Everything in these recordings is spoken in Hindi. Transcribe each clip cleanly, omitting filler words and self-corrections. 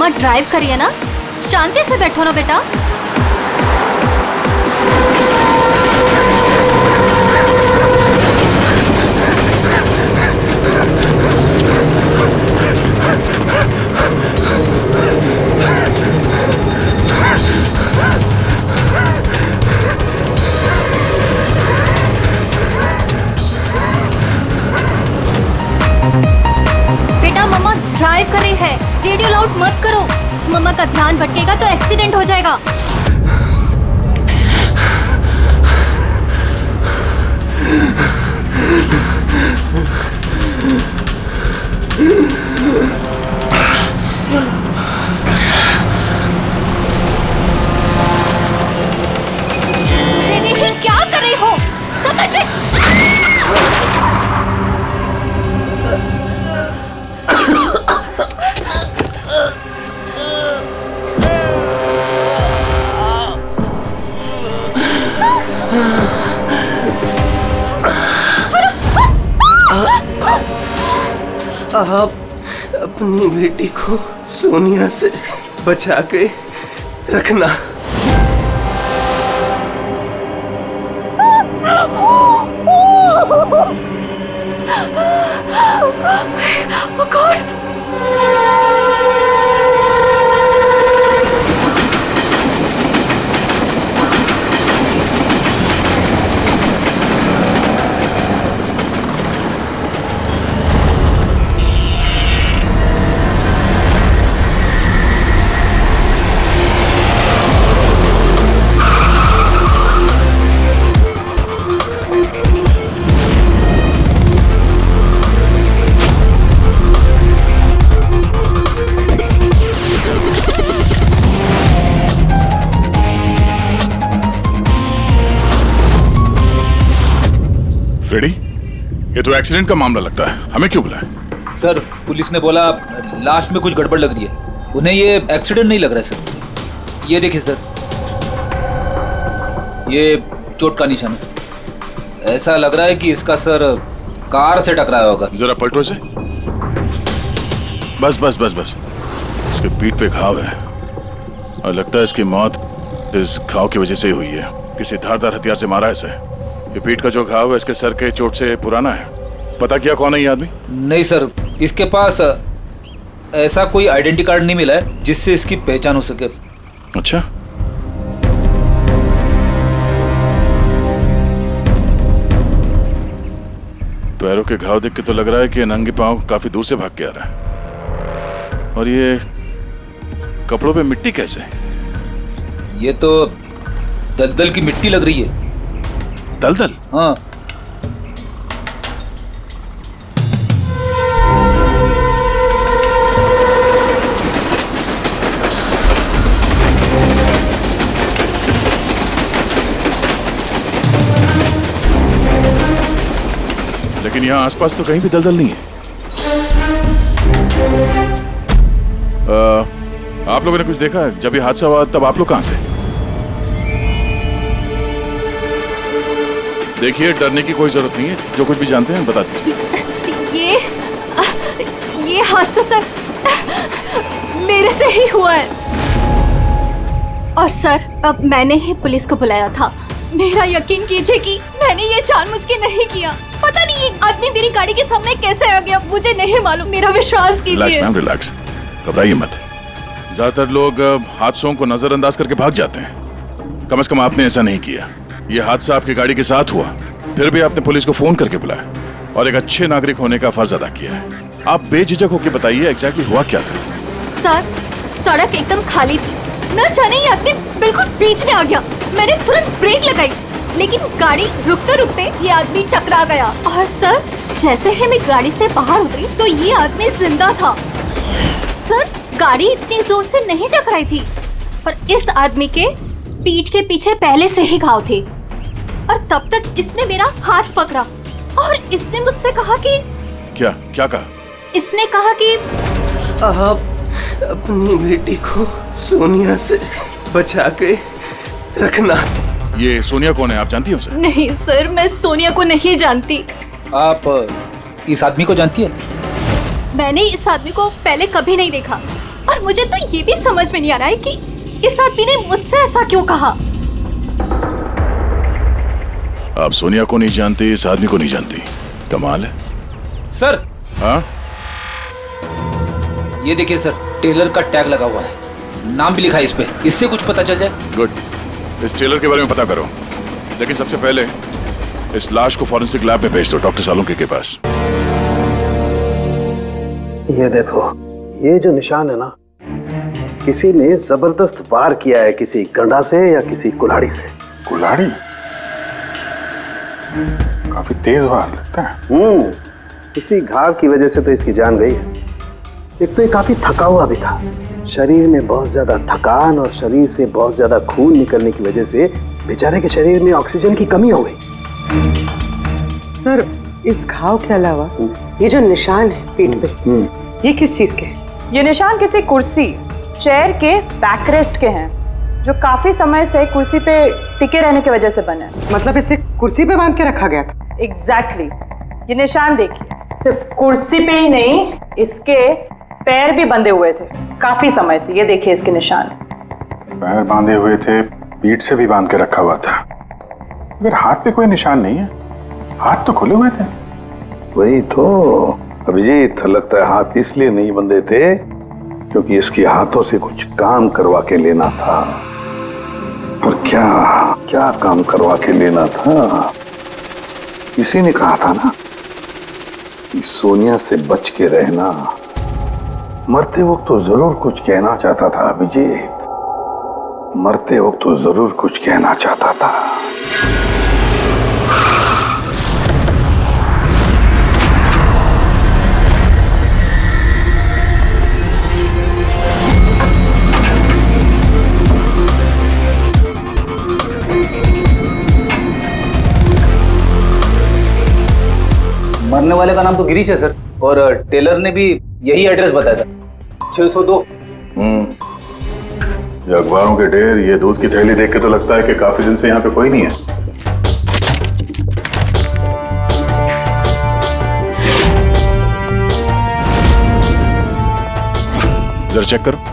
मम्मा ड्राइव करिए ना, शांति से बैठो ना बेटा। बेटा मम्मा ड्राइव कर रही है, रेडियो लाउड मत करो, मम्मा का ध्यान भटकेगा तो एक्सीडेंट हो जाएगा। दीदी क्या कर रही हो, समझ में? आप अपनी बेटी को सोनिया से बचा के रखना। Oh God! फ्रेडी, ये तो एक्सीडेंट का मामला लगता है, हमें क्यों बुलाया? सर पुलिस ने बोला लाश में कुछ गड़बड़ लग रही है, उन्हें ये एक्सीडेंट नहीं लग रहा है सर। ये देखिए सर, ये चोट का निशान है, ऐसा लग रहा है कि इसका सर कार से टकराया होगा। जरा पलटो इसे। बस बस बस बस, इसके पीठ पे घाव है और लगता है इसकी मौत इस घाव की वजह से ही हुई है। किसी धारदार हथियार से मारा है इसे। ये पीठ का जो घाव है इसके सर के चोट से पुराना है। पता किया कौन है ये आदमी? नहीं सर, इसके पास ऐसा कोई आइडेंटिटी कार्ड नहीं मिला है जिससे इसकी पहचान हो सके। अच्छा, पैरों के घाव देख के तो लग रहा है कि नंगे पांव काफी दूर से भाग के आ रहा है। और ये कपड़ों पे मिट्टी कैसे? ये तो दलदल की मिट्टी लग रही है। दलदल? हाँ। लेकिन यहाँ आसपास तो कहीं भी दलदल नहीं है। आप लोगों ने कुछ देखा? जब ये हादसा हुआ तब आप लोग कहाँ थे? देखिए, डरने की कोई जरूरत नहीं है, जो कुछ भी जानते हैं बता दीजिए। ये हादसा सर मेरे से ही हुआ है। और सर अब मैंने ही पुलिस को बुलाया था। मेरा यकीन कीजिए कि मैंने ये जानबूझ के नहीं किया। पता नहीं ये आदमी मेरी गाड़ी के सामने कैसे आ गया, मुझे नहीं मालूम। मेरा विश्वास कीजिए। रिलैक्स मैम, रिलैक्स, घबराइए मत। ज्यादातर लोग हादसों को नजरअंदाज करके भाग जाते हैं। कम से कम आपने ऐसा नहीं किया। ये हादसा आपकी गाड़ी के साथ हुआ, फिर भी आपने पुलिस को फोन करके बुलाया और एक अच्छे नागरिक होने का फर्ज अदा किया है। आप बेझिझक होकर बताइए एग्जैक्टली हुआ क्या था? सर सड़क एकदम खाली थी, न जाने ये आदमी बिल्कुल बीच में आ गया। मैंने तुरंत ब्रेक लगाई, लेकिन गाड़ी रुकते रुकते ये आदमी टकरा गया। और सर जैसे ही मैं गाड़ी से बाहर उतरी तो ये आदमी जिंदा था। सर गाड़ी इतनी जोर से नहीं टकराई थी, पर इस आदमी के पीठ के पीछे पहले से ही घाव थे। और तब तक इसने मेरा हाथ पकड़ा और इसने मुझसे कहा कि क्या कहा? इसने कहा कि आप अपनी बेटी को सोनिया से बचा के रखना। ये सोनिया कौन है, आप जानती हैं उसे? नहीं सर, मैं सोनिया को नहीं जानती। आप इस आदमी को जानती है? मैंने इस आदमी को पहले कभी नहीं देखा। और मुझे तो ये भी समझ में नहीं आ रहा है कि इस आदमी ने मुझसे ऐसा क्यों कहा। आप सोनिया को नहीं जानती, इस आदमी को नहीं जानती, कमाल है। सर हाँ, ये देखिए सर, टेलर का टैग लगा हुआ है, नाम भी लिखा है इस पे, इससे कुछ पता चल जाए। गुड। इस टेलर के बारे में पता करो, लेकिन सबसे पहले इस लाश को फॉरेंसिक लैब में भेज दो, डॉक्टर सालुंके के पास। ये देखो, ये जो निशान है ना, किसी ने जबरदस्त वार किया है, किसी गंडा से या किसी कुल्हाड़ी से। कुल्हाड़ी? काफी तेज वार लगता है। इसी घाव की वजह से तो इसकी जान गई है। एक तो ये काफी थका हुआ भी था, शरीर में बहुत ज्यादा थकान और शरीर से बहुत ज्यादा खून निकलने की वजह से बेचारे के शरीर में ऑक्सीजन की कमी हो गई। सर, इस घाव के अलावा ये जो निशान है पीठ पे, ये किस चीज के हैं? ये निशान किसी कुर्सी, चेयर के बैकरेस्ट के हैं, जो काफी समय से कुर्सी पे टिके रहने की वजह से बने हैं। मतलब इसे कुर्सी पे बांध के रखा गया था? एग्जैक्टली। ये निशान देखिए, सिर्फ कुर्सी पे ही नहीं, इसके पैर भी बंधे हुए थे काफी समय से। ये देखिए इसके निशान। पैर बांधे हुए थे, पीठ से भी बांध के रखा हुआ था, मगर हाथ पे कोई निशान नहीं है। हाथ तो खुले हुए थे। वही तो अभिजीत, लगता है हाथ इसलिए नहीं बंधे थे क्योंकि इसके हाथों से कुछ काम करवा के लेना था। पर क्या क्या काम करवा के लेना था? इसी ने कहा था ना कि सोनिया से बच के रहना। मरते वक्त तो जरूर कुछ कहना चाहता था अभिजीत, मरते वक्त तो जरूर कुछ कहना चाहता था। मरने वाले का नाम तो गिरीश है सर, और टेलर ने भी यही एड्रेस बताया था, 602। ये अखबारों के ढेर, ये दूध की थैली देख के तो लगता है कि काफी दिन से यहाँ पे कोई नहीं है। जरा चेक करो।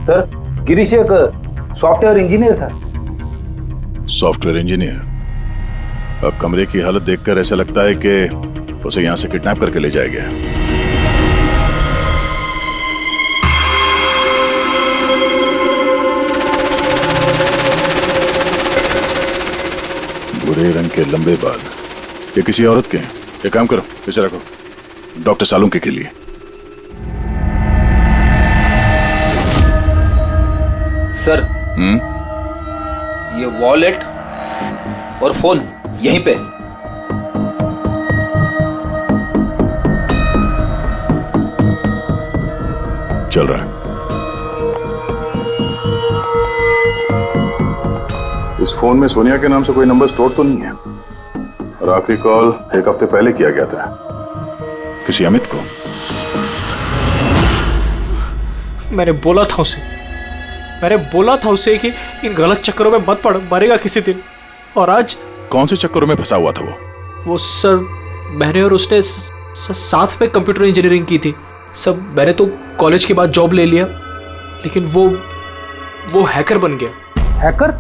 सर, गिरीश एक सॉफ्टवेयर इंजीनियर था। Software engineer? अब कमरे की हालत देखकर ऐसा लगता है कि उसे यहां से किडनैप करके ले जाया गया। भूरे रंग के लंबे बाल, ये किसी औरत के हैं। एक काम करो, इसे रखो, डॉक्टर सालुंके के लिए। सर, ये वॉलेट और फोन यहीं पे। चल रहा है। इस फोन में सोनिया के नाम से कोई नंबर स्टोर तो नहीं है, और आखिरी कॉल एक हफ्ते पहले किया गया था। किसी अमित को? मैंने बोला था उसे कि इन गलत चक्करों में मत पड़, मरेगा किसी दिन। और आज कौन से चक्करों में फंसा हुआ था वो सर, मैंने और उसने साथ में कंप्यूटर इंजीनियरिंग की थी सब। मैंने तो कॉलेज के बाद जॉब ले लिया, लेकिन वो हैकर बन गया। हैकर?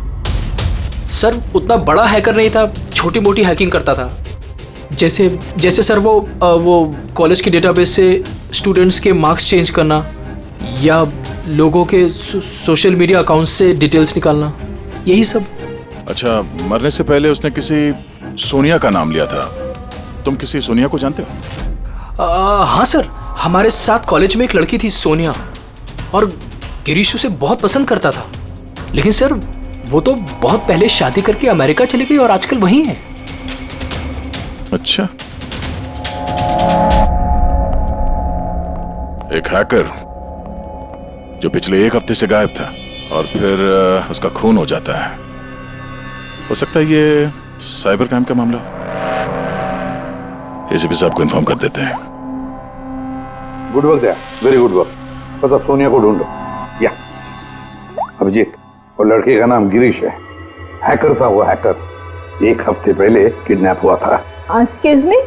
सर, उतना बड़ा हैकर नहीं था, छोटी मोटी हैकिंग करता था। जैसे सर वो कॉलेज के डेटाबेस से स्टूडेंट्स के मार्क्स चेंज करना, या लोगों के सोशल मीडिया अकाउंट्स से डिटेल्स निकालना, यही सब। अच्छा, मरने से पहले उसने किसी सोनिया का नाम लिया था, तुम किसी सोनिया को जानते हो? हाँ सर, हमारे साथ कॉलेज में एक लड़की थी सोनिया, और गिरीश उसे बहुत पसंद करता था। लेकिन सर वो तो बहुत पहले शादी करके अमेरिका चली गई और आजकल वहीं है। अच्छा, एक हैकर जो पिछले 1 हफ्ते से गायब था और फिर उसका खून हो जाता है। हो सकता है ये साइबर क्राइम का मामला हो। एसीपी साहब को इन्फॉर्म कर देते हैं। गुड वर्क यार, वेरी गुड वर्क। बस अब सोनिया को ढूंढो। या अभिजीत, और लड़के का नाम गिरीश है। हैकर था वो, हैकर 1 हफ्ते पहले किडनैप हुआ था। Excuse me,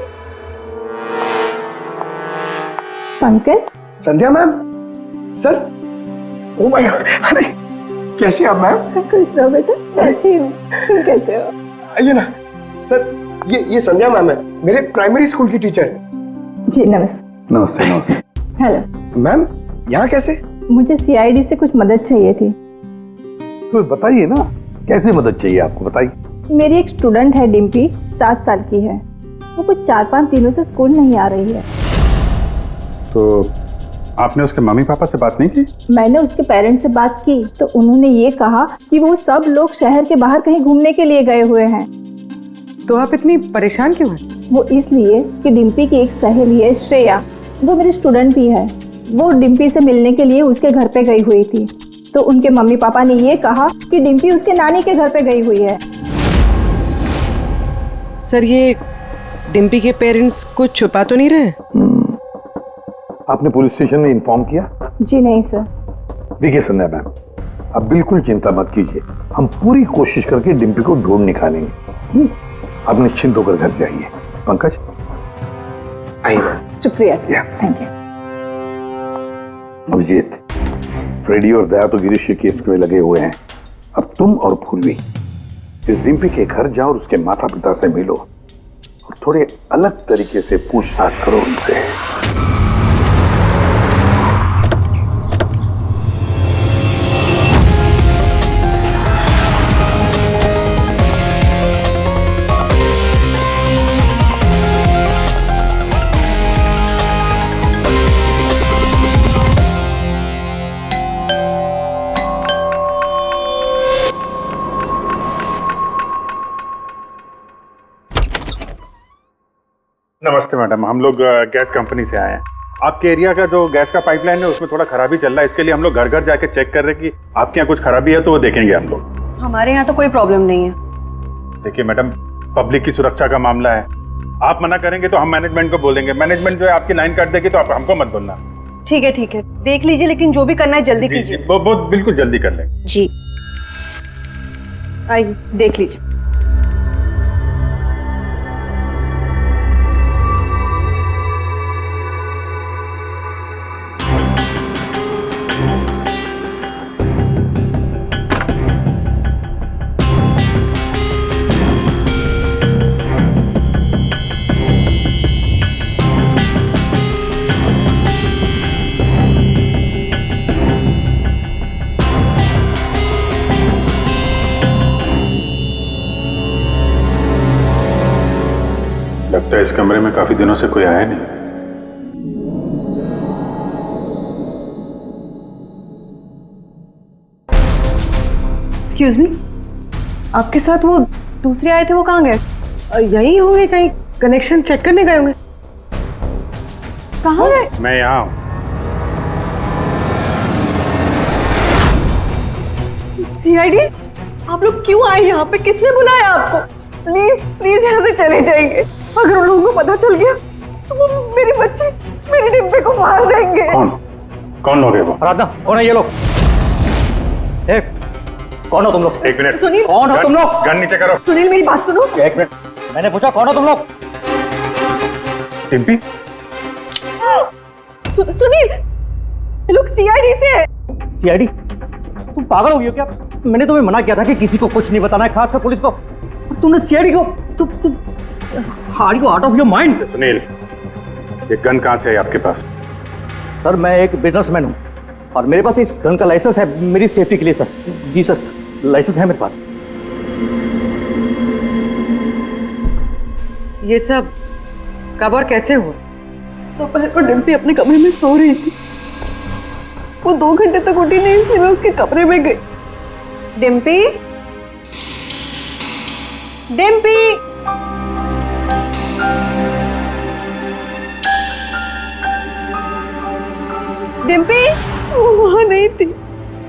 Pankaj? Sandhya ma'am, sir. Oh my God, अरे कैसे आप मैम? खुश रहो बेटा, अच्छी हूँ, तुम कैसे हो? आइए ना सर, ये संध्या मैम है, मेरे प्राइमरी स्कूल की टीचर। जी नमस्ते। नमस्ते नमस्ते। हेलो मैम, यहाँ कैसे? मुझे सीआईडी से कुछ मदद चाहिए थी। तो बताइए ना, कैसे मदद चाहिए आपको, बताइए। मेरी एक स्टूडेंट है डिम्पी, 7 साल की है। वो कुछ 4-5 दिनों से स्कूल नहीं आ रही है। तो आपने उसके मम्मी पापा से बात नहीं की? मैंने उसके पेरेंट्स से बात की तो उन्होंने ये कहा कि वो सब लोग शहर के बाहर कहीं घूमने के लिए गए हुए हैं। तो आप इतनी परेशान क्यों हैं? वो इसलिए कि डिम्पी की एक सहेली है श्रेया, वो मेरी स्टूडेंट भी है। वो डिम्पी से मिलने के लिए उसके घर पे गई हुई थी, तो उनके मम्मी पापा ने ये कहा कि डिम्पी उसके नानी के घर पे गई हुई है। सर, ये डिम्पी के पेरेंट्स कुछ छुपा तो नहीं रहे? आपने पुलिस स्टेशन में इन्फॉर्म किया? जी नहीं सर। देखिए संध्या मैम, आप बिल्कुल चिंता मत कीजिए, हम पूरी कोशिश करके डिम्पी को ढूंढ निकालेंगे। आप निश्चिंत होकर घर जाइए। पंकज आइए। शुक्रिया sir, thank you. Abhijeet, Freddy और दया तो गिरीश के केस में लगे हुए हैं। अब तुम और पूर्वी इस डिम्पी के घर जाओ और उसके माता पिता से मिलो और थोड़े अलग तरीके से पूछताछ करो उनसे। नमस्ते मैडम, हम लोग गैस कंपनी से आए हैं। आपके एरिया का जो गैस का पाइपलाइन है उसमें थोड़ा खराबी चल रहा है, इसके लिए हम लोग घर घर जाके चेक कर रहे हैं कि आपके यहाँ कुछ खराबी है तो वो देखेंगे हम लोग। हमारे यहाँ तो कोई प्रॉब्लम नहीं है। देखिए मैडम, पब्लिक की सुरक्षा का मामला है, आप मना करेंगे तो हम मैनेजमेंट को बोलेंगे। मैनेजमेंट जो है आपकी लाइन काट देगी तो आप हमको मत बोलना। ठीक है, देख लीजिए, लेकिन जो भी करना है जल्दी कीजिए। वो बिल्कुल जल्दी कर लेंगे। जी, आइए देख लीजिए। लगता है इस कमरे में काफी दिनों से कोई आया नहीं। एक्सक्यूज मी, आपके साथ वो दूसरे आए थे, वो कहाँ गए? यहीं होंगे, कहीं कनेक्शन चेक करने गए होंगे। कहाँ गए? मैं यहाँ हूँ। सीआईडी, आप लोग क्यों आए यहाँ पे? किसने बुलाया आपको? प्लीज प्लीज यहाँ से चले जाएंगे। अगर उन लोगों को पता चल गया तो वो मेरी बच्ची, मेरी डिम्पी को मार देंगे। कौन लोग है वो? आराधना, कौन है ये लोग? कौन हो तुम लोग? एक मिनट। सुनील, कौन हो तुम लोग? गन नीचे करो। सुनील मेरी बात सुनो। एक मिनट, मैंने पूछा कौन हो तुम लोग? डिम्पी? सुनील, ये लोग सीआईडी से है। सीआईडी? तुम पागल हो गई हो क्या? मैंने तुम्हें मना किया था कि किसी को कुछ नहीं बताना है, खासकर पुलिस को। और तुमने सीआईडी को, तुम are you out of your mind? Sunil, ये गन कहाँ से है आपके पास? सर, मैं एक बिजनेसमैन हूँ और मेरे पास इस गन का लाइसेंस है मेरी सेफ्टी के लिए सर। जी सर, लाइसेंस है मेरे पास। ये सब कब और कैसे हुआ? दोपहर को डिम्पी अपने कमरे में सो रही थी। वो 2 घंटे तक उठी नहीं, इसलिए मैं उसके कमरे में गई। डिम्पी, डिम्पी, डिम्पी, वो वहां नहीं थी,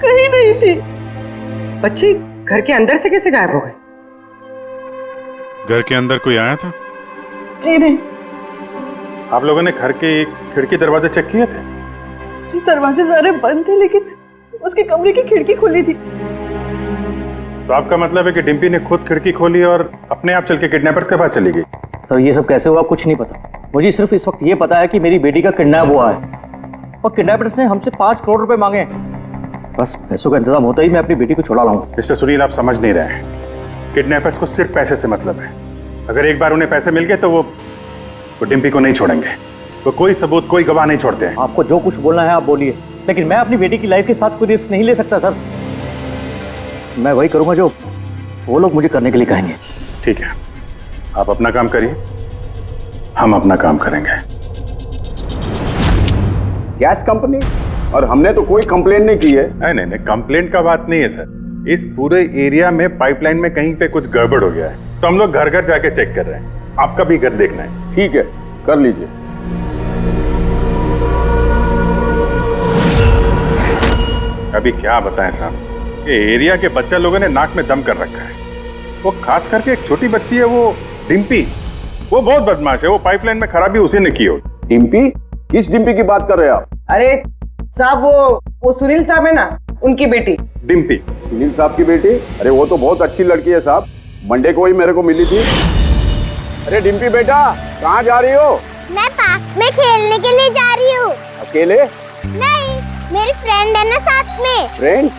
कहीं नहीं थी। बच्ची घर के अंदर से कैसे गायब हो गई? घर के अंदर कोई आया था? जी नहीं। आप लोगों ने घर के खिड़की दरवाजे चेक किए थे? जी दरवाजे सारे बंद थे, लेकिन उसके कमरे की खिड़की खुली थी। तो आपका मतलब है कि डिम्पी ने खुद खिड़की खोली और अपने आप चल के किडनैपर्स के पास चली गई? सर ये सब कैसे हुआ कुछ नहीं पता। मुझे सिर्फ इस वक्त ये पता है कि मेरी बेटी का किडनैप हुआ है और किडनैपर्स ने हमसे 5 करोड़ रुपए मांगे हैं। बस पैसों का इंतजाम होता ही मैं अपनी बेटी को छुड़ा लाऊंगा। मिस्टर सुनील, आप समझ नहीं रहे हैं। किडनैपर्स को सिर्फ पैसे से मतलब है। अगर एक बार उन्हें पैसे मिल गए तो वो डिम्पी को नहीं छोड़ेंगे। वो कोई सबूत, कोई गवाह नहीं छोड़ते हैं। आपको जो कुछ बोलना है आप बोलिए, लेकिन मैं अपनी बेटी की लाइफ के साथ कोई रिस्क नहीं ले सकता सर। मैं वही करूंगा जो वो लोग मुझे करने के लिए कहेंगे। ठीक है, आप अपना काम करिए, हम अपना काम करेंगे। Gas company? और हमने तो कोई कंप्लेंट नहीं की है। नहीं, कंप्लेंट का बात नहीं है सर। इस पूरे एरिया में पाइपलाइन में कहीं पे कुछ गड़बड़ हो गया है, तो हम लोग घर घर जाके चेक कर रहे हैं। आपका भी घर देखना है। ठीक है, कर लीजिए। अभी क्या बताएं साहब, ये एरिया के बच्चा लोगों ने नाक में दम कर रखा है। वो खास करके एक छोटी बच्ची है, वो डिम्पी, वो बहुत बदमाश है। वो पाइपलाइन में खराबी उसी ने की हो। डिम्पी? किस डिम्पी की बात कर रहे हैं आप? अरे साहब, वो सुनील साहब है ना, उनकी बेटी। डिम्पी? सुनील साहब की बेटी? अरे वो तो बहुत अच्छी लड़की है साहब, मंडे को ही मेरे को मिली थी। अरे डिम्पी बेटा, कहाँ जा रही हो? मैं पार्क में खेलने के लिए जा रही हूँ। अकेले? नहीं, मेरी फ्रेंड है ना साथ में। फ्रेंड?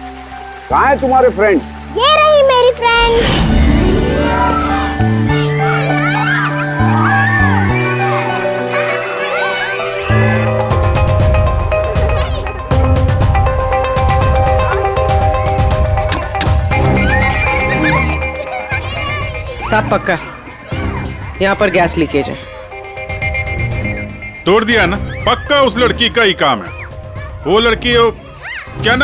कहाँ है तुम्हारे फ्रेंड? ये रही मेरी फ्रेंड। साहब पक्का यहाँ पर गैस लीकेज है। तोड़ दिया ना? पक्का उस लड़की का ही काम है। वो लड़की, क्या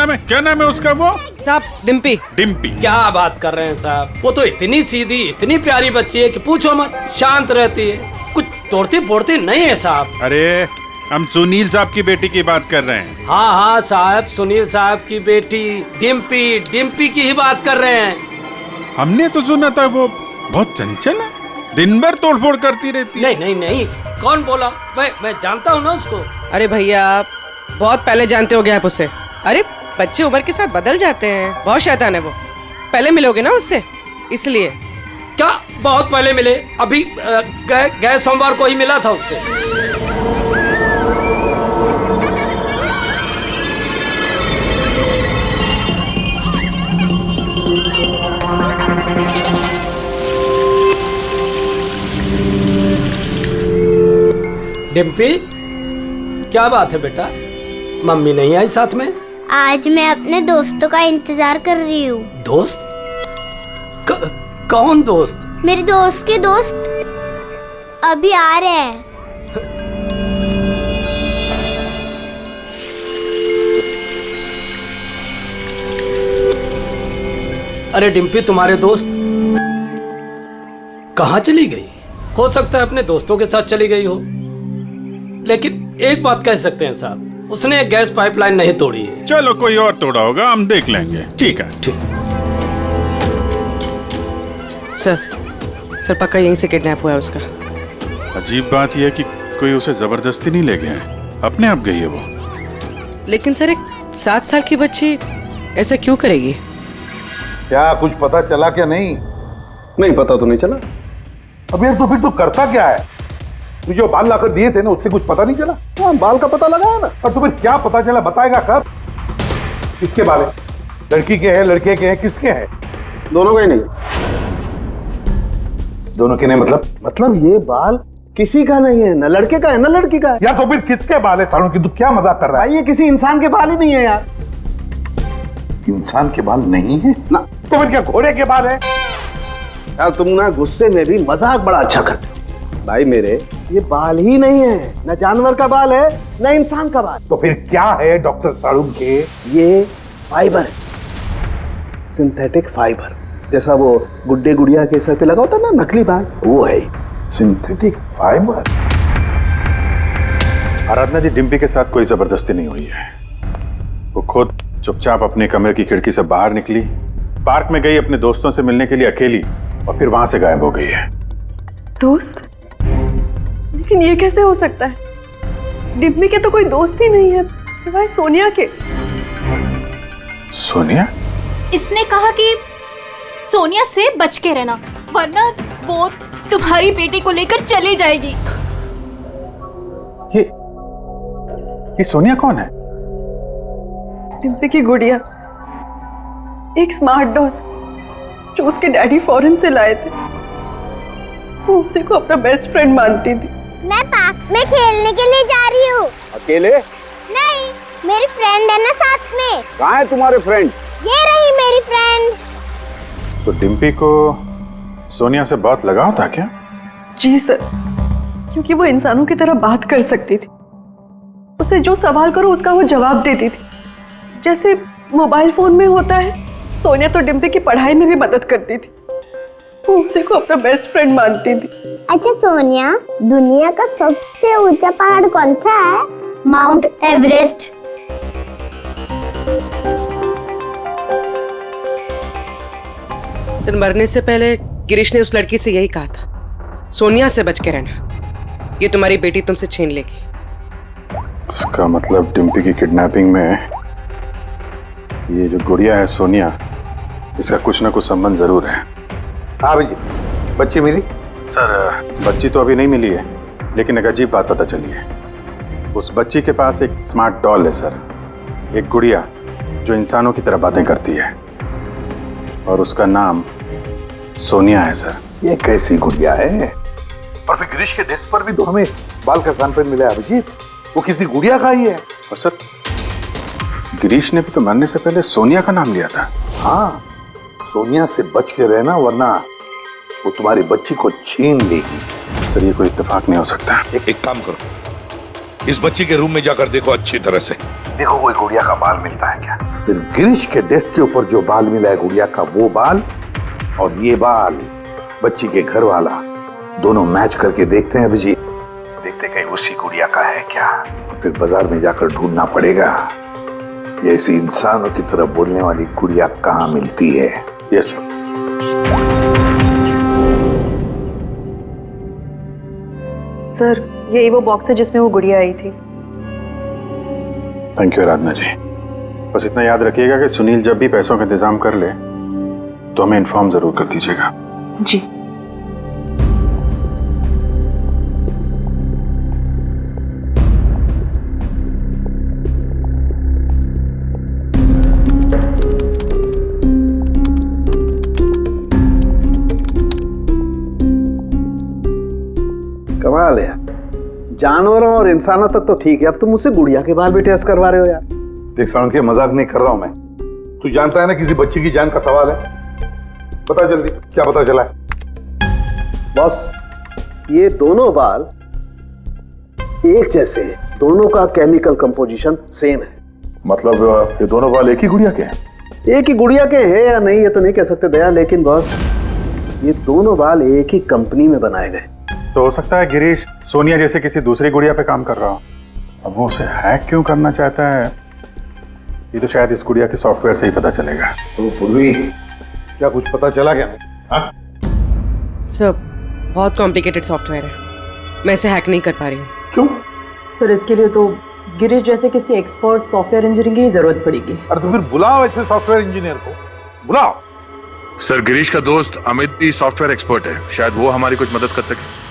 नाम है उसका? वो साहब डिम्पी। डिम्पी? क्या बात कर रहे हैं साहब, वो तो इतनी सीधी, इतनी प्यारी बच्ची है कि पूछो मत। शांत रहती है, कुछ तोड़ती फोड़ती नहीं है साहब। अरे हम सुनील साहब की बेटी की बात कर रहे हैं। हाँ साहब, सुनील साहब की बेटी डिम्पी की ही बात कर रहे हैं। हमने तो सुना था वो बहुत चंचल है, दिन भर तोड़फोड़ करती रहती है। नहीं, कौन बोला? मैं जानता हूँ ना उसको। अरे भैया, बहुत पहले जानते हो गए आप उसे। अरे बच्चे उम्र के साथ बदल जाते हैं, बहुत शैतान है वो। पहले मिलोगे ना उससे, इसलिए। क्या बहुत पहले मिले? अभी गए सोमवार को ही मिला था उससे। डिम्पी, क्या बात है बेटा, मम्मी नहीं आई साथ में? आज मैं अपने दोस्तों का इंतजार कर रही हूँ। दोस्त? कौन दोस्त? मेरे दोस्त के दोस्त अभी आ रहे हैं। अरे डिम्पी, तुम्हारे दोस्त कहाँ चली गई? हो सकता है अपने दोस्तों के साथ चली गई हो, लेकिन एक बात कह सकते हैं साहब, उसने गैस पाइपलाइन नहीं तोड़ी है। चलो कोई और तोड़ा होगा, हम देख लेंगे। ठीक है। सर पक्का यहीं से किडनैप हुआ है उसका। अजीब बात यह है कि कोई उसे जबरदस्ती नहीं ले गया है, अपने आप गई है वो। लेकिन सर, एक 7 साल की बच्ची ऐसा क्यों करेगी? क्या कुछ पता चला क्या? नहीं पता तो नहीं चला। अब यार तो फिर तू करता क्या है? तू जो बाल लाकर दिए थे ना, उससे कुछ पता नहीं चला? हाँ, बाल का पता लगाया ना। और तुम्हें क्या पता चला, बताएगा कब? किसके बाल है? लड़की के हैं, लड़के के हैं, किसके हैं? दोनों के नहीं। दोनों के नहीं मतलब ये बाल किसी का नहीं है, न लड़के का है न लड़की का है। यार तो फिर किसके बाल है सालों की? तू क्या मजाक कर रहा है? ये किसी इंसान के बाल ही नहीं है यार। इंसान के बाल नहीं है ना, तो फिर क्या घोड़े के बाल है? यार तुम ना गुस्से में भी मजाक बड़ा अच्छा करते हो। भाई मेरे, ये बाल ही नहीं है, न जानवर का बाल है न इंसान का बाल। तो फिर क्या है डॉक्टर साड़ू के? ये फाइबर है, सिंथेटिक फाइबर, जैसा वो गुड्डे गुड़िया के सर पे लगा होता ना नकली बाल, वो है सिंथेटिक फाइबर। आराधना जी, डिम्पी के साथ कोई जबरदस्ती नहीं हुई है। वो खुद चुपचाप अपने कमरे की खिड़की से बाहर निकली, पार्क में गई अपने दोस्तों से मिलने के लिए अकेली, और फिर वहां से गायब हो गई है। दोस्त? लेकिन ये कैसे हो सकता है? डिम्पी के तो कोई दोस्त ही नहीं है सिवाय सोनिया के। सोनिया? इसने कहा कि सोनिया से बच के रहना, वरना वो तुम्हारी बेटी को लेकर चली जाएगी। ये सोनिया कौन है? डिम्पी की गुड़िया, एक स्मार्ट डॉल जो उसके डैडी फॉरेन से लाए थे। वो उसी को अपना बेस्ट फ्रेंड मानती थी। मैं पार्क में खेलने के लिए जा रही हूँ। अकेले? नहीं, मेरी फ्रेंड है ना साथ में। कहाँ है तुम्हारे फ्रेंड? ये रही मेरी फ्रेंड। तो डिम्पी को सोनिया से बहुत लगाव था क्या? जी सर, क्योंकि वो इंसानों की तरह बात कर सकती थी। उसे जो सवाल करो उसका वो जवाब देती थी, जैसे मोबाइल फोन में होता है। सोनिया तो डिम्पी की पढ़ाई में भी मदद करती थी। वो उसी को अपना बेस्ट फ्रेंड मानती थी। अच्छा सोनिया, दुनिया का सबसे ऊंचा पहाड़ कौन सा है? Mount Everest. सर, मरने से पहले गिरीश ने उस लड़की से यही कहा था, सोनिया से बच के रहना, ये तुम्हारी बेटी तुमसे छीन लेगी। इसका मतलब डिम्पी की किडनैपिंग में ये जो गुड़िया है सोनिया, इसका कुछ ना कुछ संबंध जरूर है। हाँ भैया, बच्ची मिली? सर, बच्ची तो अभी नहीं मिली है, लेकिन एक अजीब बात पता चली है। उस बच्ची के पास एक स्मार्ट डॉल है सर, एक गुड़िया जो इंसानों की तरह बातें करती है, और उसका नाम सोनिया है सर। ये कैसी गुड़िया है? और फिर गिरीश के डेस्क पर भी तो हमें बाल का सैंपल मिला है अभिजीत, वो किसी गुड़िया का ही है। और सर, गिरीश ने भी तो मरने से पहले सोनिया का नाम लिया था। हाँ, सोनिया से बच के रहना, वरना वो तुम्हारी बच्ची को छीन लेगी। सर, ये कोई इत्तेफाक नहीं हो सकता। एक काम करो, इस बच्ची के रूम में जाकर देखो अच्छी तरह से। देखो कोई गुड़िया का बाल मिलता है क्या। फिर गिरीश के डेस्क के ऊपर जो बाल मिला है गुड़िया का, वो बाल और ये बाल बच्ची के घर वाला, दोनों मैच करके देखते हैं अभिजीत। देखते कहीं उसी गुड़िया का है क्या। और फिर बाजार में जाकर ढूंढना पड़ेगा ये ऐसी इंसानों की तरह बोलने वाली गुड़िया कहाँ मिलती है। Yes sir. सर, यही वो बॉक्स है जिसमें वो गुड़िया आई थी। थैंक यू आराधना जी। बस इतना याद रखिएगा कि सुनील जब भी पैसों का इंतजाम कर ले तो हमें इन्फॉर्म जरूर कर दीजिएगा। जी। कमाल है, जानवरों और इंसानों तक तो ठीक है, अब तुम मुझसे गुड़िया के बाल भी टेस्ट करवा रहे हो यार। देख साउंड के मजाक नहीं कर रहा हूं मैं। तू जानता है ना किसी बच्ची की जान का सवाल है। बता जल्दी, क्या पता चला है? बॉस, ये दोनों बाल एक जैसे हैं, दोनों का केमिकल कंपोजिशन सेम है। मतलब ये दोनों बाल एक ही गुड़िया के हैं? एक ही गुड़िया के हैं या नहीं ये तो नहीं कह सकते दया, लेकिन बॉस ये दोनों बाल एक ही कंपनी में बनाए गए। तो हो सकता है गिरीश सोनिया जैसे किसी दूसरी गुड़िया पे काम कर रहा हो। अब वो उसे हैक क्यों करना चाहता है, ये तो शायद इस गुड़िया के सॉफ्टवेयर से ही पता चलेगा। तो पूर्वी, क्या कुछ पता चला क्या? हाँ? सर, बहुत कॉम्प्लिकेटेड सॉफ्टवेयर है, मैं इसे हैक नहीं कर पा रही हूँ। क्यों? सर, इसके लिए तो गिरीश जैसे किसी एक्सपर्ट सॉफ्टवेयर इंजीनियर की जरूरत पड़ेगी। अरे तो फिर बुलाओ ऐसे सॉफ्टवेयर इंजीनियर को, बुलाओ। सर, गिरीश का दोस्त अमित भी सॉफ्टवेयर एक्सपर्ट है, शायद वो हमारी कुछ मदद कर सके।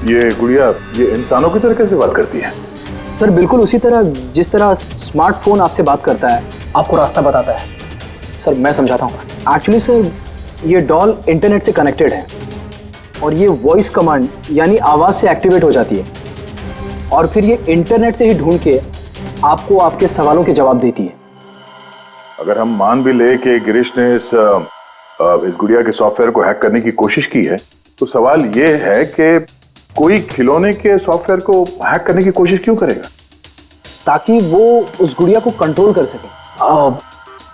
ये गुड़िया ये इंसानों की तरह कैसे बात करती है? सर, बिल्कुल उसी तरह जिस तरह स्मार्टफोन आपसे बात करता है, आपको रास्ता बताता है। सर, मैं समझाता हूँ। एक्चुअली सर, ये डॉल इंटरनेट से कनेक्टेड है और ये वॉइस कमांड यानी आवाज़ से एक्टिवेट हो जाती है, और फिर ये इंटरनेट से ही ढूंढ के आपको आपके सवालों के जवाब देती है। अगर हम मान भी ले कि गिरीश ने इस गुड़िया के सॉफ्टवेयर को हैक करने की कोशिश की है, तो सवाल ये है कि कोई खिलौने के सॉफ्टवेयर को हैक करने की कोशिश क्यों करेगा? ताकि वो उस गुड़िया को कंट्रोल कर सके।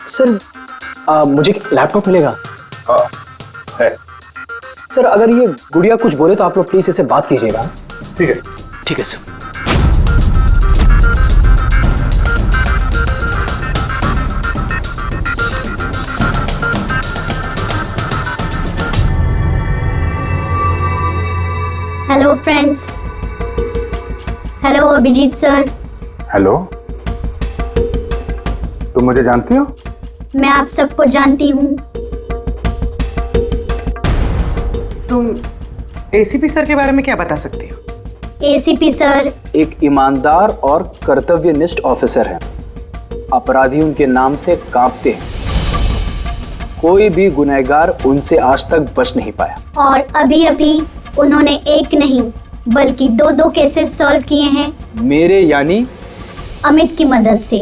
सर मुझे लैपटॉप मिलेगा? है। सर अगर ये गुड़िया कुछ बोले तो आप लोग प्लीज इसे बात कीजिएगा। ठीक है। ठीक है sir. Hello friends. Hello Abhijeet sir. Hello, तुम मुझे जानती हो? मैं आप सबको जानती हूँ। तुम एसीपी सर के बारे में क्या बता सकती हो? एसीपी सर एक ईमानदार और कर्तव्यनिष्ठ ऑफिसर है। अपराधी उनके नाम से कांपते हैं। कोई भी गुनहगार उनसे आज तक बच नहीं पाया। और अभी अभी उन्होंने एक नहीं बल्कि दो केसेस सॉल्व किए हैं मेरे यानी अमित की मदद से।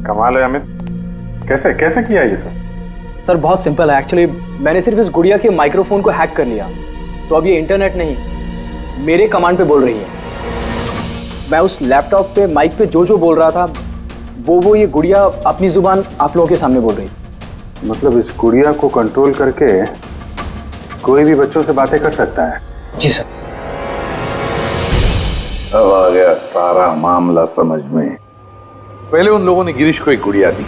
कमाल है अमित, कैसे कैसे किया ये सब? सर बहुत सिंपल है। एक्चुअली मैंने सिर्फ इस गुड़िया के माइक्रोफोन को हैक कर लिया, तो अब ये इंटरनेट नहीं मेरे कमांड पे बोल रही है। मैं उस लैपटॉप पे माइक पे जो बोल रहा था वो ये गुड़िया अपनी जुबान आप लोगों के सामने बोल रही। मतलब इस गुड़िया को कंट्रोल करके कोई भी बच्चों से बातें कर सकता है? जी सर। अब आ गया सारा मामला समझ में। पहले उन लोगों ने गिरीश को एक गुड़िया दी,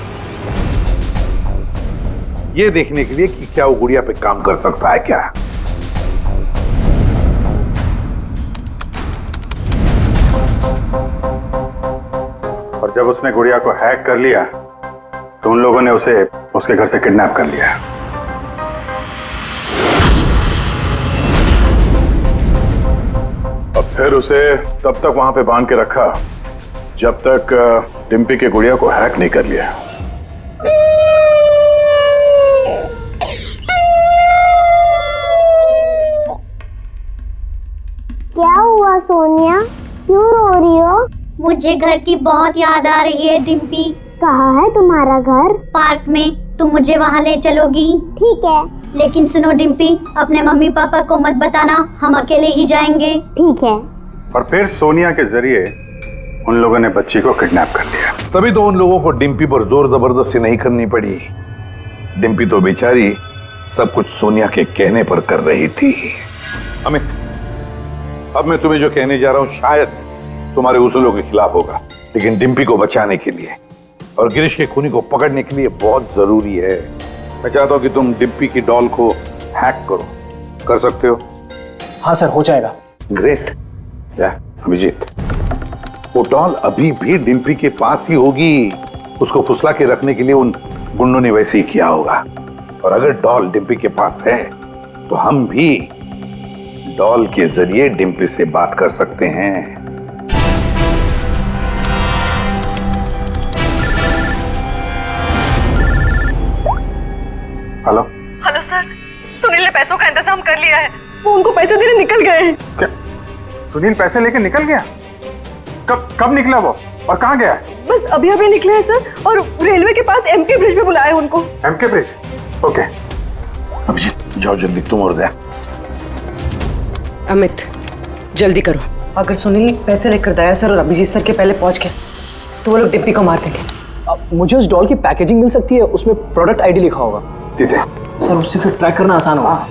ये देखने के लिए कि क्या वो गुड़िया पे काम कर सकता है क्या। और जब उसने गुड़िया को हैक कर लिया तो उन लोगों ने उसे उसके घर से किडनैप कर लिया। अब फिर उसे तब तक वहां पे बांध के रखा जब तक डिम्पी के गुड़िया को हैक नहीं कर लिया। क्या हुआ सोनिया, क्यों रो रही हो? मुझे घर की बहुत याद आ रही है डिम्पी। कहाँ है तुम्हारा घर? पार्क में। तुम मुझे वहाँ ले चलोगी? ठीक है। लेकिन सुनो डिम्पी, अपने मम्मी पापा को मत बताना, हम अकेले ही जाएंगे। ठीक है। और फिर सोनिया के जरिए उन लोगों ने बच्ची को किडनैप कर लिया। तभी तो उन लोगों को डिम्पी पर जोर जबरदस्ती नहीं करनी पड़ी। डिम्पी तो बेचारी सब कुछ सोनिया के कहने पर कर रही थी। अमित, अब मैं तुम्हें जो कहने जा रहा हूं शायद तुम्हारे उसूलों के खिलाफ होगा, लेकिन डिम्पी को बचाने के लिए और गिरीश के खूनी को पकड़ने के लिए बहुत जरूरी है। मैं चाहता हूं कि तुम डिम्पी की डॉल को हैक करो। कर सकते हो? हाँ सर, हो जाएगा। ग्रेट। अभिजीत, वो डॉल अभी भी डिम्पी के पास ही होगी। उसको फुसला के रखने के लिए उन गुंडों ने वैसे ही किया होगा। और अगर डॉल डिम्पी के पास है तो हम भी डॉल के जरिए डिम्पी से बात कर सकते हैं। हेलो हेलो सर, सुनील ने पैसों का इंतजाम कर लिया है। वो उनको पैसे देने निकल गए हैं। क्या सुनील पैसे लेके निकल गया? कब निकला वो और कहाँ गया? बस अभी अभी निकले हैं सर, और रेलवे के पास एमके ब्रिज पे बुलाया उनको। MK bridge? ओके। अभिजीत जाओ जल्दी, तुम और दया। अमित जल्दी करो। अगर सुनील पैसे लेकर दया सर और अभिजीत सर के पहले पहुंच गए तो वो लोग डिम्पी को मार देंगे। मुझे उस डॉल की पैकेजिंग मिल सकती है, उसमें प्रोडक्ट आईडी लिखा होगा। ठीक है सर, उससे फिर ट्रैक करना आसान होगा।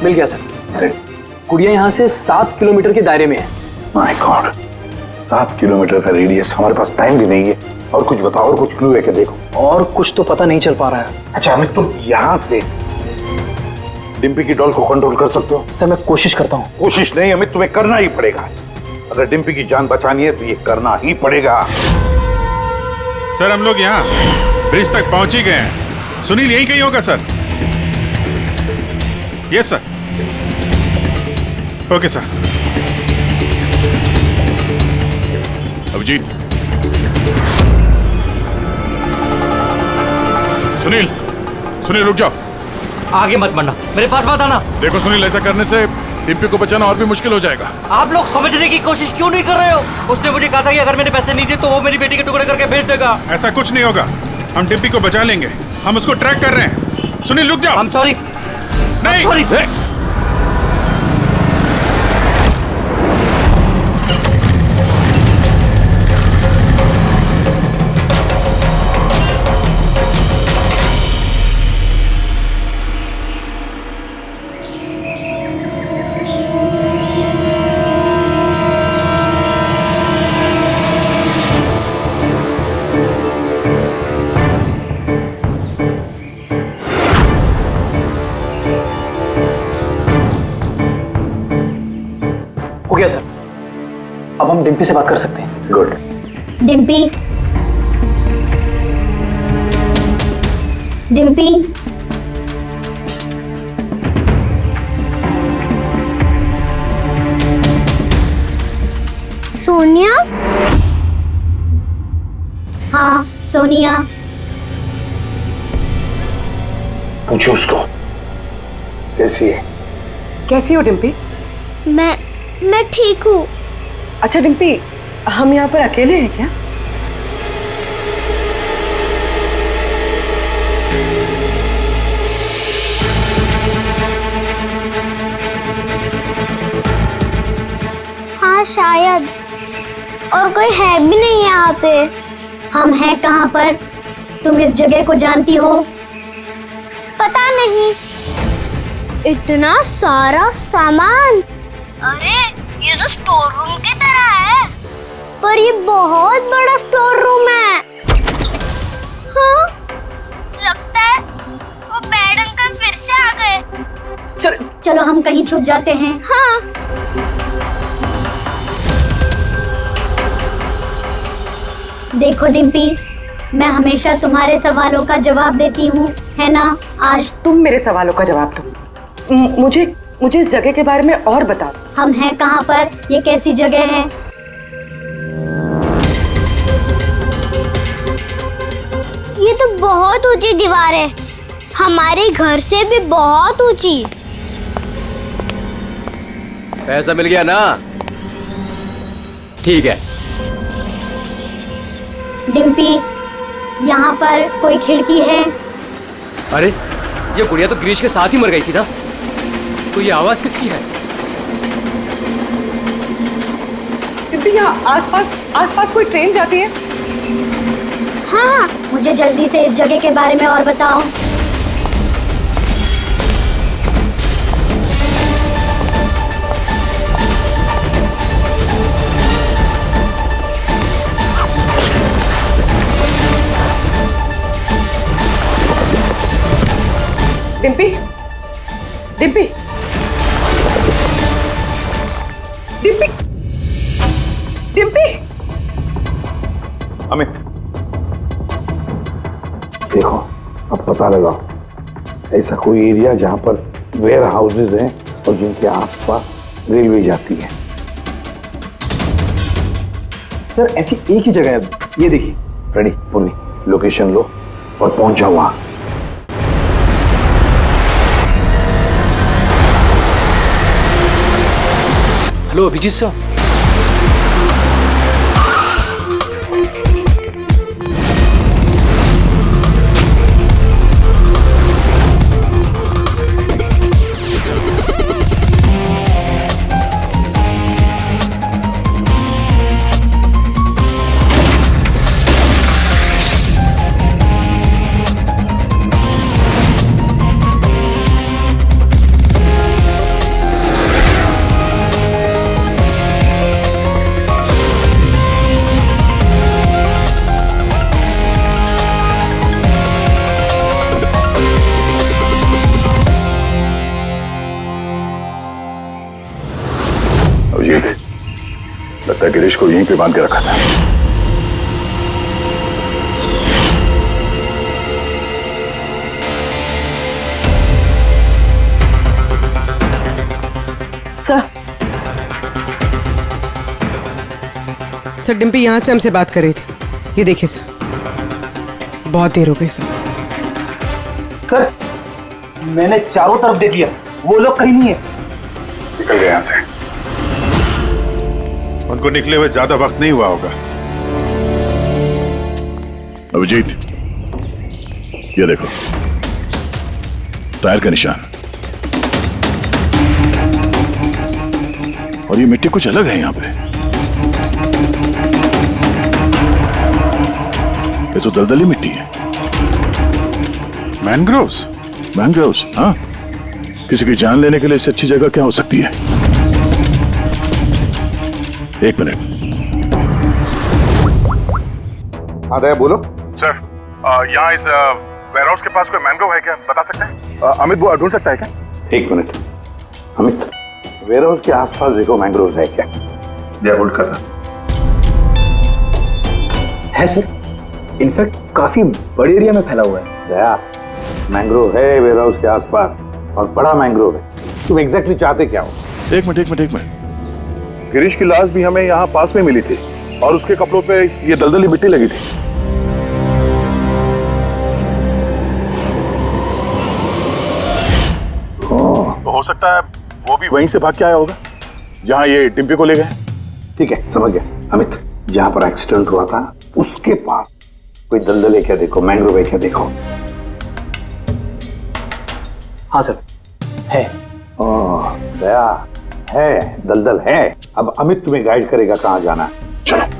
मिल गया सर। गुड़िया यहाँ से 7 किलोमीटर के दायरे में है। माय गॉड, 7 किलोमीटर का रेडियस। हमारे पास टाइम भी नहीं है। और कुछ बताओ, और कुछ क्लू है क्या? देखो और कुछ तो पता नहीं चल पा रहा है। अच्छा अमित, तुम यहाँ से डिम्पी की डॉल को कंट्रोल कर सकते हो? सर मैं कोशिश करता हूँ। कोशिश नहीं अमित, तुम्हें करना ही पड़ेगा। अगर डिम्पी की जान बचानी है तो ये करना ही पड़ेगा। सर हम लोग यहाँ ब्रिज तक पहुंच ही गए हैं। सुनील यहीं कहीं होगा sir. Yes sir. Okay sir. Abhijeet Sunil, Sunil रुक जाओ। आगे मत बढ़ना, मेरे पास मत आना। देखो सुनील, ऐसा करने से डिम्पी को बचाना और भी मुश्किल हो जाएगा। आप लोग समझने की कोशिश क्यों नहीं कर रहे हो? उसने मुझे कहा था कि अगर मैंने पैसे नहीं दिए तो वो मेरी बेटी के टुकड़े करके भेज देगा। ऐसा कुछ नहीं होगा, हम डिम्पी को बचा लेंगे, हम उसको ट्रैक कर रहे हैं। सुनील रुक जाओ। I'm sorry। नहीं I'm sorry। हो गया सर, अब हम डिम्पी से बात कर सकते हैं। गुड। डिम्पी, डिम्पी, सोनिया? हाँ सोनिया। पूछो उसको कैसी है। कैसी हो डिम्पी? मैं ठीक हूँ। अच्छा डिम्पी, हम यहाँ पर अकेले हैं क्या? हाँ शायद, और कोई है भी नहीं यहाँ पे। हम हैं कहाँ पर? तुम इस जगह को जानती हो? पता नहीं। इतना सारा सामान। अरे ये तो स्टोर रूम की तरह है। पर ये बहुत बड़ा स्टोर रूम है। हाँ, लगता है वो बैड अंकल फिर से आ गए। चलो हम कहीं छुप जाते हैं। हाँ। देखो डिम्पी, मैं हमेशा तुम्हारे सवालों का जवाब देती हूँ, है ना? आज तुम मेरे सवालों का जवाब दो। मुझे इस जगह के बारे में और बताओ। हम हैं कहाँ पर? ये कैसी जगह है? ये तो बहुत ऊंची दीवार है, हमारे घर से भी बहुत ऊंची। पैसा मिल गया ना? ठीक है। डिम्पी, यहाँ पर कोई खिड़की है? अरे ये गुड़िया तो गिरीश के साथ ही मर गई थी ना, तो ये आवाज किसकी है? डिम्पी, यहाँ आसपास कोई ट्रेन जाती है? हाँ, मुझे जल्दी से इस जगह के बारे में और बताओ। डिम्पी, डिम्पी, डिम्पी, डिम्पी। अमित, देखो अब पता लगाओ ऐसा कोई एरिया जहां पर वेयर हाउसेज हैं और जिनके आसपास रेलवे जाती है। सर ऐसी एक ही जगह है, ये देखिए। रेडी पुन्नी, लोकेशन लो और पहुंच जाओ वहां। Hello Abhijeet sir. लगता है गिरीश को यहीं पे बांध के रखा था। सर डिम्पी यहाँ से हमसे बात कर रही थी। ये देखिए सर, बहुत देर हो गई सर। सर मैंने चारों तरफ देख लिया, वो लोग कहीं नहीं है। निकल गए यहाँ से। उनको निकले हुए ज्यादा वक्त नहीं हुआ होगा। अभिजीत, ये देखो टायर का निशान, और ये मिट्टी कुछ अलग है यहाँ पे। ये तो दलदली मिट्टी है। मैनग्रोव्स? मैनग्रोव्स, हाँ। किसी की जान लेने के लिए इससे अच्छी जगह क्या हो सकती है? एक मिनट। हाँ दया बोलो। सर, यहाँ इस वेयरहाउस के पास कोई मैनग्रोव है क्या, बता सकते हैं? अमित वो ढूंढ सकता है क्या? एक मिनट अमित, वेयरहाउस के आसपास देखो मैंग्रोव है क्या? दया होल्ड करना। है सर, इनफैक्ट काफी बड़े एरिया में फैला हुआ है। दया, मैंग्रोव है वेयरहाउस के आसपास और बड़ा मैंग्रोव है। तुम एग्जैक्टली चाहते क्या हो? एक मिनट। गिरीश की लाश भी हमें यहाँ पास में मिली थी और उसके कपड़ों पे ये दलदली मिट्टी लगी थी। तो हो सकता है वो भी वहीं से भाग के आया होगा जहाँ ये डिम्पी को ले गए। ठीक है, समझ गया अमित। जहाँ पर एक्सीडेंट हुआ था उसके पास कोई दलदल है क्या देखो, मैंग्रोव है क्या देखो। हाँ सर, है। ओह दया, है दलदल है। अब अमित तुम्हें गाइड करेगा कहाँ जाना है। चलो।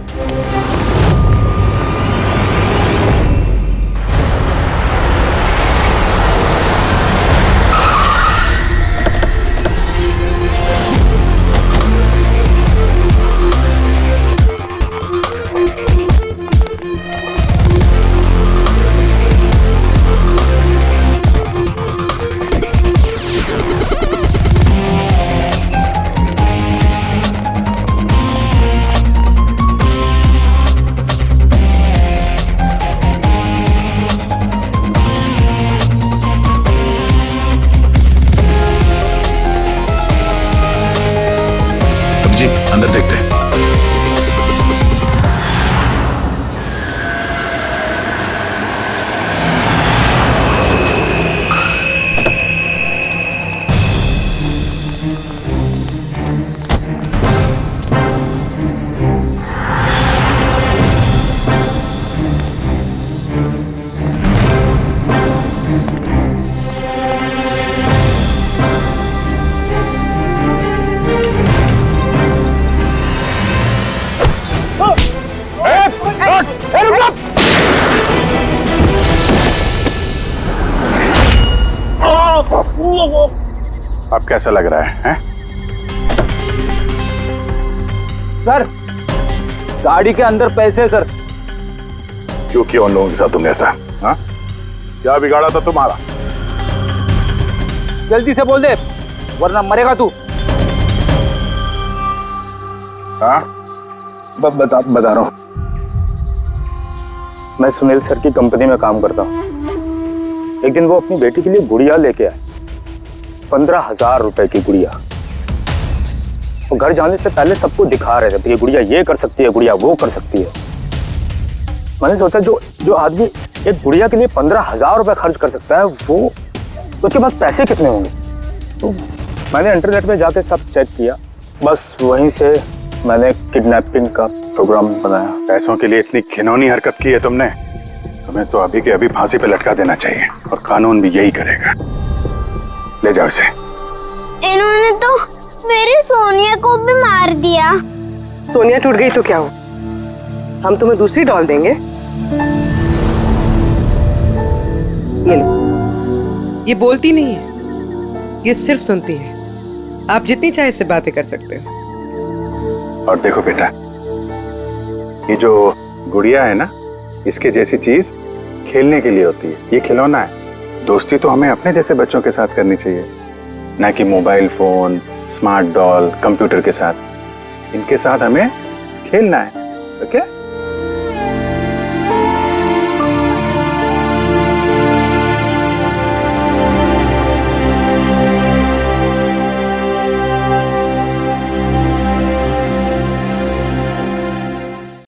अंदर देखते हैं। अब कैसा लग रहा है, हैं? सर, गाड़ी के अंदर पैसे है सर। क्यों किया उन लोगों के साथ तुमने ऐसा? हाँ? क्या बिगाड़ा था तुम्हारा? जल्दी से बोल दे वरना मरेगा तू। हाँ? बता रहा हूँ। मैं सुनील सर की कंपनी में काम करता हूँ। एक दिन वो अपनी बेटी के लिए गुड़िया लेके आए, 15,000 रुपए की गुड़िया। वो घर जाने से पहले सबको दिखा रहे थे, ये गुड़िया ये कर सकती है, गुड़िया वो कर सकती है। मैंने सोचा जो आदमी एक गुड़िया के लिए 15,000 रुपए खर्च कर सकता है, वो उसके पास पैसे कितने होंगे। तो मैंने इंटरनेट में जाके सब चेक किया, बस वहीं से मैंने किडनैपिंग का प्रोग्राम बनाया। पैसों के लिए इतनी घिनौनी हरकत की है तुमने, तुम्हें तो अभी के अभी फांसी पे लटका देना चाहिए और कानून भी यही करेगा। ले जाओ इसे। इन्होंने तो मेरी सोनिया को भी मार दिया। सोनिया टूट गई तो क्या हो, हम तुम्हें दूसरी डॉल देंगे। ये लो। ये बोलती नहीं है, ये सिर्फ सुनती है। आप जितनी चाहे इससे बातें कर सकते हो। और देखो बेटा, ये जो गुड़िया है ना, इसके जैसी चीज खेलने के लिए होती है। ये खिलौना है। दोस्ती तो हमें अपने जैसे बच्चों के साथ करनी चाहिए, ना कि mobile phone, smart doll, computer के साथ। इनके साथ हमें खेलना है। ओके?